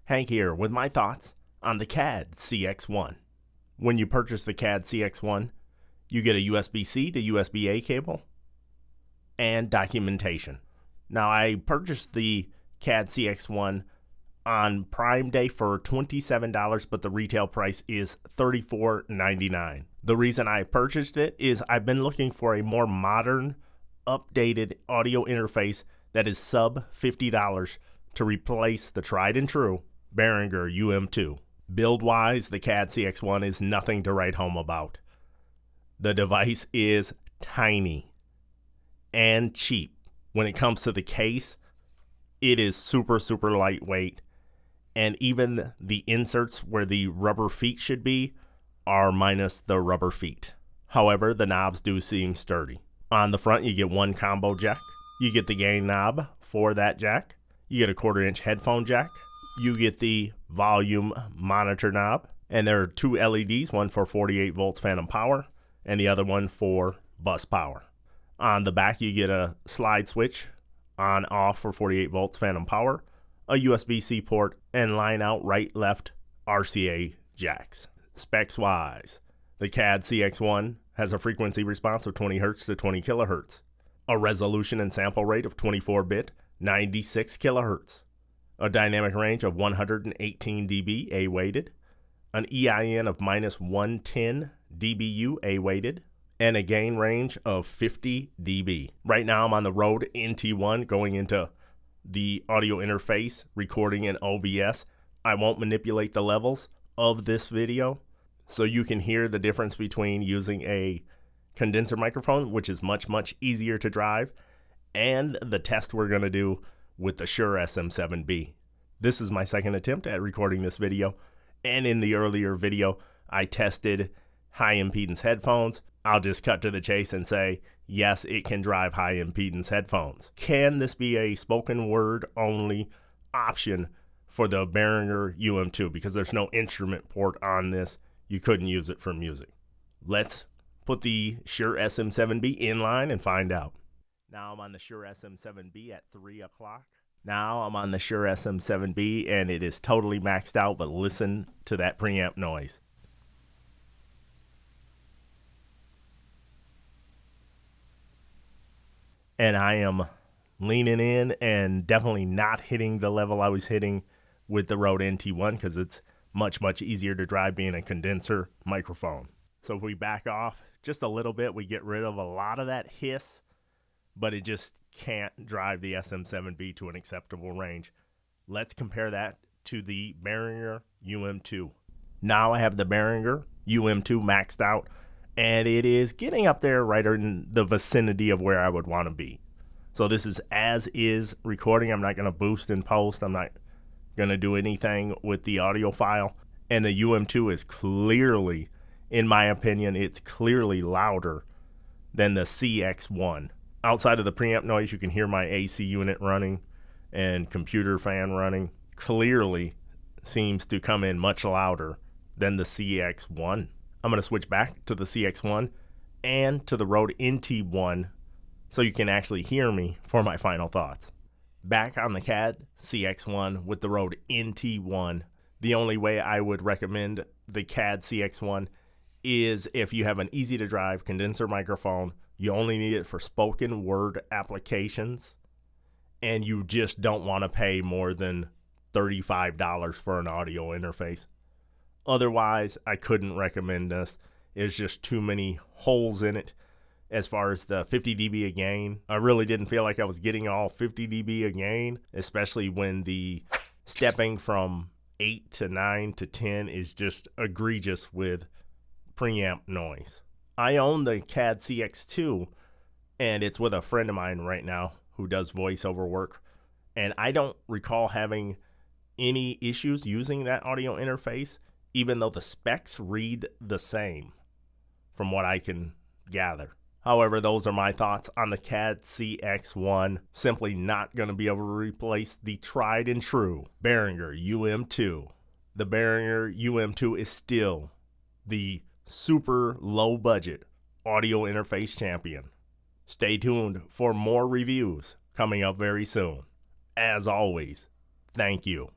Hank here with my thoughts on the CAD CX1. When you purchase the CAD CX1, you get a USB-C to USB-A cable and documentation. Now, I purchased the CAD CX1 on Prime Day for $27, but the retail price is $34.99. The reason I purchased it is I've been looking for a more modern, updated audio interface that is sub $50 to replace the tried and true Behringer UM2. Build-wise, the CAD CX1 is nothing to write home about. The device is tiny and cheap. When it comes to the case, it is super lightweight, and even the inserts where the rubber feet should be are minus the rubber feet. However, the knobs do seem sturdy. On the front, you get one combo jack. You get the gain knob for that jack. You get a 1/4-inch headphone jack. You get the volume monitor knob, and there are two LEDs, one for 48 volts phantom power and the other one for bus power. On the back, you get a slide switch on off for 48 volts phantom power, a USB-C port, and line out right left RCA jacks. Specs wise, the CAD CX1 has a frequency response of 20 Hz to 20 kHz, a resolution and sample rate of 24-bit 96 kHz, a dynamic range of 118 dB A-weighted, an EIN of -110 dBu A-weighted, and a gain range of 50 dB. Right now I'm on the Rode NT1 going into the audio interface, recording in OBS. I won't manipulate the levels of this video, so you can hear the difference between using a condenser microphone, which is much easier to drive, and the test we're going to do with the Shure SM7B. This is my second attempt at recording this video, and in the earlier video, I tested high-impedance headphones. I'll just cut to the chase and say, yes, it can drive high-impedance headphones. Can this be a spoken word only option for the Behringer UM2? Because there's no instrument port on this. You couldn't use it for music. Let's put the Shure SM7B in line and find out. Now I'm on the Shure SM7B at 3 o'clock. Now I'm on the Shure SM7B and it is totally maxed out, but listen to that preamp noise. And I am leaning in and definitely not hitting the level I was hitting with the Rode NT1 because it's much easier to drive being a condenser microphone. So if we back off just a little bit, we get rid of a lot of that hiss, but it just can't drive the SM7B to an acceptable range. Let's compare that to the Behringer UM2. Now I have the Behringer UM2 maxed out, and it is getting up there right in the vicinity of where I would want to be. So this is as is recording. I'm not going to boost and post. I'm not going to do anything with the audio file. And the UM2 is clearly, in my opinion, it's clearly louder than the CX1. Outside of the preamp noise, you can hear my AC unit running and computer fan running. Clearly seems to come in much louder than the CX1. I'm going to switch back to the CX1 and to the Rode NT1 so you can actually hear me for my final thoughts. Back on the CAD CX1 with the Rode NT1, the only way I would recommend the CAD CX1 is if you have an easy to drive condenser microphone. You only need it for spoken word applications, and you just don't want to pay more than $35 for an audio interface. Otherwise, I couldn't recommend this. There's just too many holes in it. As far as the 50 dB a gain, I really didn't feel like I was getting all 50 dB a gain, especially when the stepping from 8 to 9 to 10 is just egregious with preamp noise. I own the CAD CX2, and it's with a friend of mine right now who does voiceover work, and I don't recall having any issues using that audio interface, even though the specs read the same from what I can gather. However, those are my thoughts on the CAD CX1. Simply not going to be able to replace the tried and true Behringer UM2. The Behringer UM2 is still the super low budget audio interface champion. Stay tuned for more reviews coming up very soon. As always, thank you.